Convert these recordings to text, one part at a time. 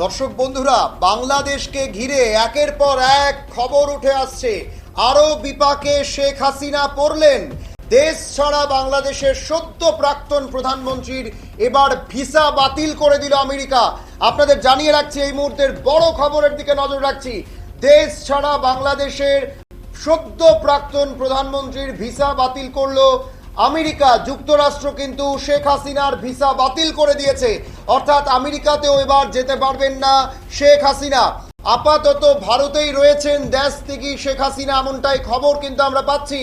দর্শক বন্ধুরা, বাংলাদেশকে ঘিরে একের পর এক খবর উঠে আসছে। আরো বিপাকে শেখ হাসিনা পড়লেন। দেশ ছাড়া বাংলাদেশের সদ্য প্রাক্তন প্রধানমন্ত্রীর এবার ভিসা বাতিল করে দিল আমেরিকা। আপনাদের জানিয়ে রাখছি, এই মুহূর্তের বড় খবরের দিকে নজর রাখছি। দেশ ছাড়া বাংলাদেশের সদ্য প্রাক্তন প্রধানমন্ত্রীর ভিসা বাতিল করলো আমেরিকা। যুক্তরাষ্ট্র কিন্তু শেখ হাসিনার ভিসা বাতিল করে দিয়েছে, অর্থাৎ আমেরিকাতেও এবার যেতে পারবেন না শেখ হাসিনা। আপাতত ভারতেই রয়েছেন দেশ থেকে শেখ হাসিনা, এমনটাই খবর কিন্তু আমরা পাচ্ছি।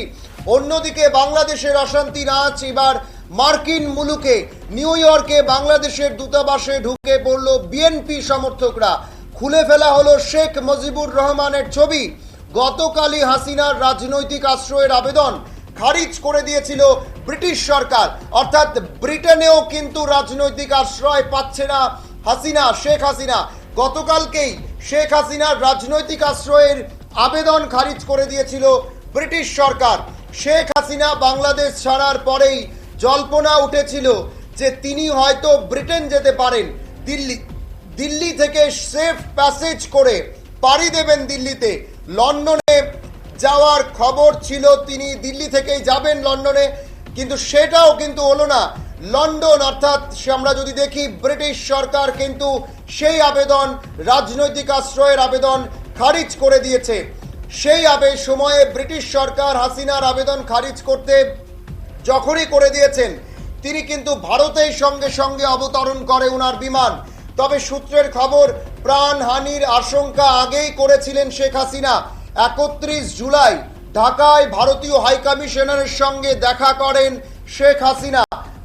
অন্যদিকে বাংলাদেশের অশান্তি নাচ এবার মার্কিন মুলুকে। নিউ ইয়র্কে বাংলাদেশের দূতাবাসে ঢুকে পড়ল বিএনপি সমর্থকরা। খুলে ফেলা হলো শেখ মুজিবুর রহমানের ছবি। গতকালই হাসিনার রাজনৈতিক আশ্রয়ের আবেদন খারিজ করে দিয়েছিল ব্রিটিশ সরকার, অর্থাৎ ব্রিটেনেও কিন্তু রাজনৈতিক আশ্রয় পাচ্ছে না হাসিনা, শেখ হাসিনা। গতকালকেই শেখ হাসিনার রাজনৈতিক আশ্রয়ের আবেদন খারিজ করে দিয়েছিল ব্রিটিশ সরকার। শেখ হাসিনা বাংলাদেশ ছাড়ার পরেই জল্পনা উঠেছিল যে তিনি হয়তো ব্রিটেন যেতে পারেন। দিল্লি থেকে সেফ প্যাসেজ করে পাড়ি দেবেন দিল্লিতে। লন্ডনে যাওয়ার খবর ছিল, তিনি দিল্লি থেকেই যাবেন লন্ডনে, কিন্তু সেটাও কিন্তু হলো না। লন্ডন অর্থাৎ আমরা যদি দেখি, ব্রিটিশ সরকার কিন্তু সেই আবেদন, রাজনৈতিক আশ্রয়ের আবেদন খারিজ করে দিয়েছে। সেই সময়ে ব্রিটিশ সরকার হাসিনার আবেদন খারিজ করতে যখনই করে দিয়েছেন, তিনি কিন্তু ভারতের সঙ্গে সঙ্গে অবতরণ করে ওনার বিমান। তবে সূত্রের খবর, প্রাণহানির আশঙ্কা আগেই করেছিলেন শেখ হাসিনা। 31 জুলাই ঢাকায় ভারতীয় হাইকমিশনারের সঙ্গে দেখা করেন শেখ হাসিনা।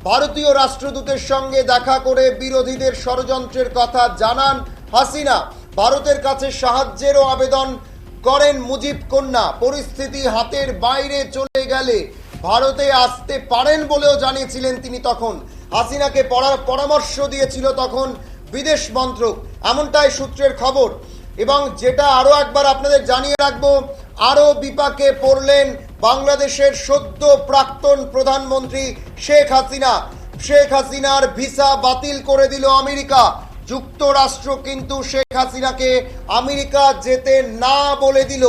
ভারতীয় রাষ্ট্রদূতের সঙ্গে দেখা করে বিরোধীদের ষড়যন্ত্রের কথা জানান হাসিনা। ভারতের কাছে সাহায্যেরও আবেদন করেন মুজিব কন্যা। পরিস্থিতি হাতের বাইরে চলে গেলে ভারতে আসতে পারেন বলেও জানিয়েছিলেন তিনি। তখন হাসিনাকে পরামর্শ দিয়েছিল তখন বিদেশ মন্ত্রক, এমনটাই সূত্রের খবর। এবং যেটা আরো একবার আপনাদের জানিয়ে রাখবো, আরো বিপাকে পড়লেন বাংলাদেশের সদ্য প্রাক্তন প্রধানমন্ত্রী শেখ হাসিনা। শেখ হাসিনার ভিসা বাতিল করে দিল আমেরিকা। যুক্তরাষ্ট্র কিন্তু শেখ হাসিনাকে আমেরিকা যেতে না বলে দিল।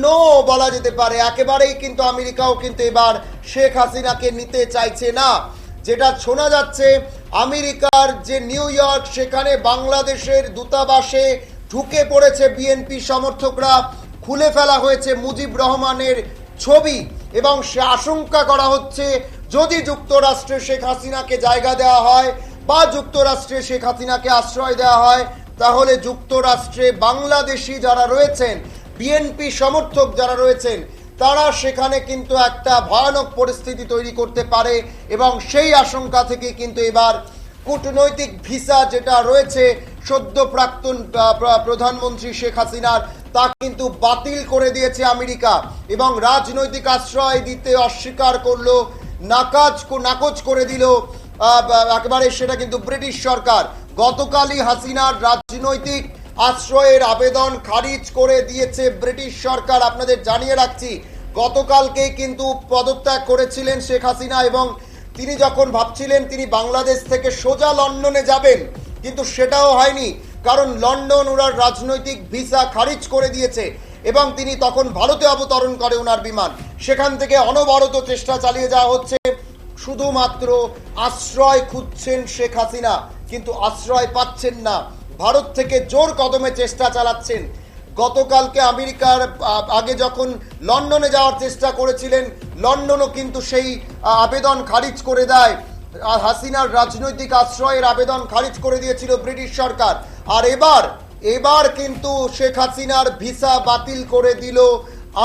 নো বলা যেতে পারে, একেবারেই কিন্তু আমেরিকাও কিন্তু এবার শেখ হাসিনাকে নিতে চাইছে না। যেটা শোনা যাচ্ছে, আমেরিকার যে নিউ ইয়র্ক, সেখানে বাংলাদেশের দূতাবাসে ঢুকে পড়েছে বিএনপি সমর্থকরা। খুলে ফেলা হয়েছে মুজিব রহমানের ছবি এবং সে আশঙ্কা করা হচ্ছে, যদি যুক্তরাষ্ট্রে শেখ হাসিনাকে জায়গা দেওয়া হয় বা যুক্তরাষ্ট্রে শেখ হাসিনাকে আশ্রয় দেওয়া হয়, তাহলে যুক্তরাষ্ট্রে বাংলাদেশি যারা রয়েছেন, বিএনপি সমর্থক যারা রয়েছেন, তারা সেখানে কিন্তু একটা ভয়ানক পরিস্থিতি তৈরি করতে পারে। এবং সেই আশঙ্কা থেকে কিন্তু এবার কূটনৈতিক ভিসা যেটা রয়েছে সদ্য প্রাক্তন প্রধানমন্ত্রী শেখ হাসিনার, তা কিন্তু বাতিল করে দিয়েছে আমেরিকা। এবং রাজনৈতিক আশ্রয় দিতে অস্বীকার করলো, নাকচ করে দিল একেবারে, সেটা কিন্তু ব্রিটিশ সরকার। গতকালই হাসিনার রাজনৈতিক আশ্রয়ের আবেদন খারিজ করে দিয়েছে ব্রিটিশ সরকার। আপনাদের জানিয়ে রাখছি, গতকালকেই কিন্তু পদত্যাগ করেছিলেন শেখ হাসিনা এবং তিনি যখন ভাবছিলেন তিনি বাংলাদেশ থেকে সোজা লন্ডনে যাবেন, কিন্তু সেটাও হয়নি, কারণ লন্ডন ওনার রাজনৈতিক ভিসা খারিজ করে দিয়েছে এবং তিনি তখন ভারতে অবতরণ করে ওনার বিমান। সেখান থেকে অনবরত চেষ্টা চালিয়ে যাওয়া হচ্ছে, শুধুমাত্র আশ্রয় খুঁজছেন শেখ হাসিনা, কিন্তু আশ্রয় পাচ্ছেন না। ভারত থেকে জোর কদমে চেষ্টা চালাচ্ছেন। গতকালকে আমেরিকার আগে যখন লন্ডনে যাওয়ার চেষ্টা করেছিলেন, লন্ডনও কিন্তু সেই আবেদন খারিজ করে দেয়। হাসিনার রাজনৈতিক আশ্রয়ের আবেদন খারিজ করে দিয়েছিল ব্রিটিশ সরকার। আর এবার কিন্তু শেখ হাসিনার ভিসা বাতিল করে দিল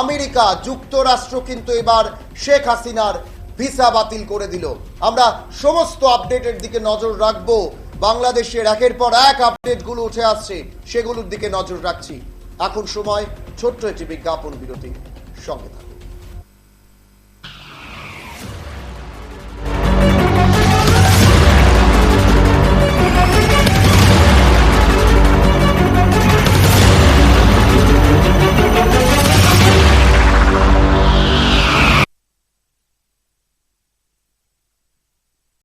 আমেরিকা। যুক্তরাষ্ট্র কিন্তু এবার শেখ হাসিনার ভিসা বাতিল করে দিল। আমরা সমস্ত আপডেটের দিকে নজর রাখবো। বাংলাদেশের একের পর এক আপডেটগুলো উঠে আসছে, সেগুলোর দিকে নজর রাখছি। এখন সময় ছোট্ট একটি বিজ্ঞাপন বিরতি, সঙ্গে থাকুন।